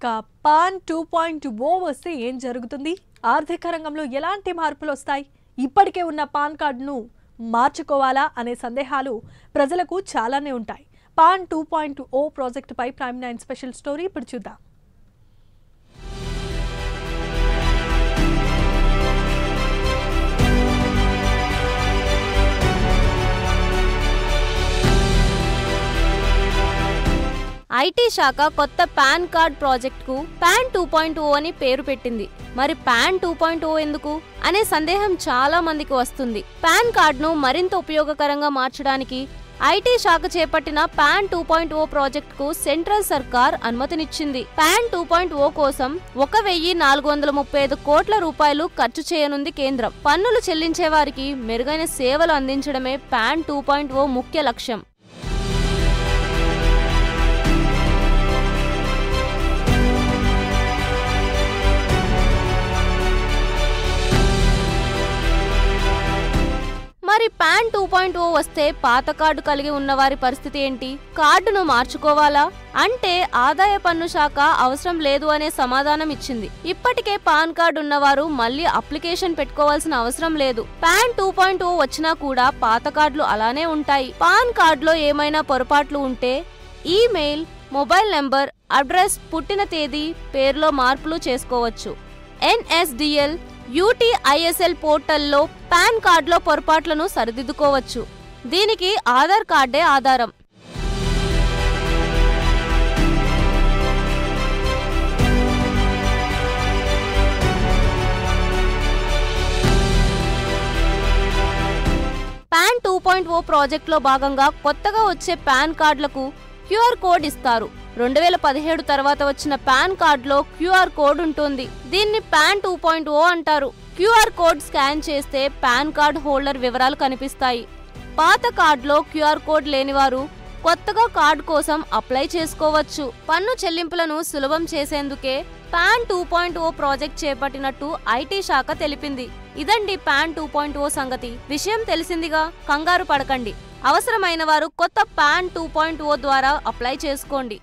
ఇక పాన్ 2.0 వస్తే ఏం జరుగుతుంది? ఆర్థిక రంగంలో ఎలాంటి మార్పులు వస్తాయి? ఇప్పటికే ఉన్న పాన్ కార్డును మార్చుకోవాలా అనే సందేహాలు ప్రజలకు చాలానే ఉంటాయి. పాన్ 2.0 ప్రాజెక్టుపై ప్రైమ్ 9 స్పెషల్ స్టోరీ ఇప్పుడు చూద్దాం. ఐటీ శాఖ కొత్త పాన్ కార్డ్ ప్రాజెక్టుకు పాన్ 2.0 అని పేరు పెట్టింది. మరి పాన్ 2.0 ఎందుకు అనే సందేహం చాలా మందికి వస్తుంది. పాన్ కార్డును మరింత ఉపయోగకరంగా మార్చడానికి ఐటీ శాఖ చేపట్టిన పాన్ 2.0 ప్రాజెక్టుకు సెంట్రల్ సర్కార్ అనుమతినిచ్చింది. పాన్ 2.0 కోసం 1435 కోట్ల రూపాయలు ఖర్చు చేయనుంది కేంద్రం. పన్నులు చెల్లించే వారికి మెరుగైన సేవలు అందించడమే పాన్ 2.0 ముఖ్య లక్ష్యం. మరి పాన్ 2.0 వస్తే పాత కార్డు కలిగి ఉన్నవారి పరిస్థితి ఏంటి? కార్డును మార్చుకోవాలా అంటే ఆదాయ పన్ను శాఖ అవసరం లేదు అనే సమాధానం ఇచ్చింది. ఇప్పటికే పాన్ కార్డు ఉన్నవారు మళ్ళీ అప్లికేషన్ పెట్టుకోవాల్సిన అవసరం లేదు. పాన్ 2.0 వచ్చినా కూడా పాత కార్డులు అలానే ఉంటాయి. పాన్ కార్డులో ఏమైనా పొరపాట్లు ఉంటే ఈమెయిల్, మొబైల్ నెంబర్, అడ్రస్, పుట్టిన తేదీ, పేరులో మార్పులు చేసుకోవచ్చు. NSDL UTISL పోర్టల్లో పాన్ కార్డులో పొరపాట్లను సరిదిద్దుకోవచ్చు. దీనికి ఆధార్ కార్డే ఆధారం. పాన్ 2.0 ప్రాజెక్టులో భాగంగా కొత్తగా వచ్చే పాన్ కార్డులకు QR కోడ్ ఇస్తారు. 2017 తర్వాత వచ్చిన పాన్ కార్డులో QR కోడ్ ఉంటుంది. దీన్ని పాన్ 2.0 అంటారు. QR కోడ్ స్కాన్ చేస్తే పాన్ కార్డ్ హోల్డర్ వివరాలు కనిపిస్తాయి. పాత కార్డులో QR కోడ్ లేనివారు కొత్తగా కార్డు కోసం అప్లై చేసుకోవచ్చు. పన్ను చెల్లింపులను సులభం చేసేందుకే పాన్ 2.0 ప్రాజెక్ట్ చేపట్టినట్టు ఐటీ శాఖ తెలిపింది. ఇదండి పాన్ 2.0 సంగతి. విషయం తెలిసిందిగా, కంగారు పడకండి. అవసరమైన వారు కొత్త పాన్ 2.0 ద్వారా అప్లై చేసుకోండి.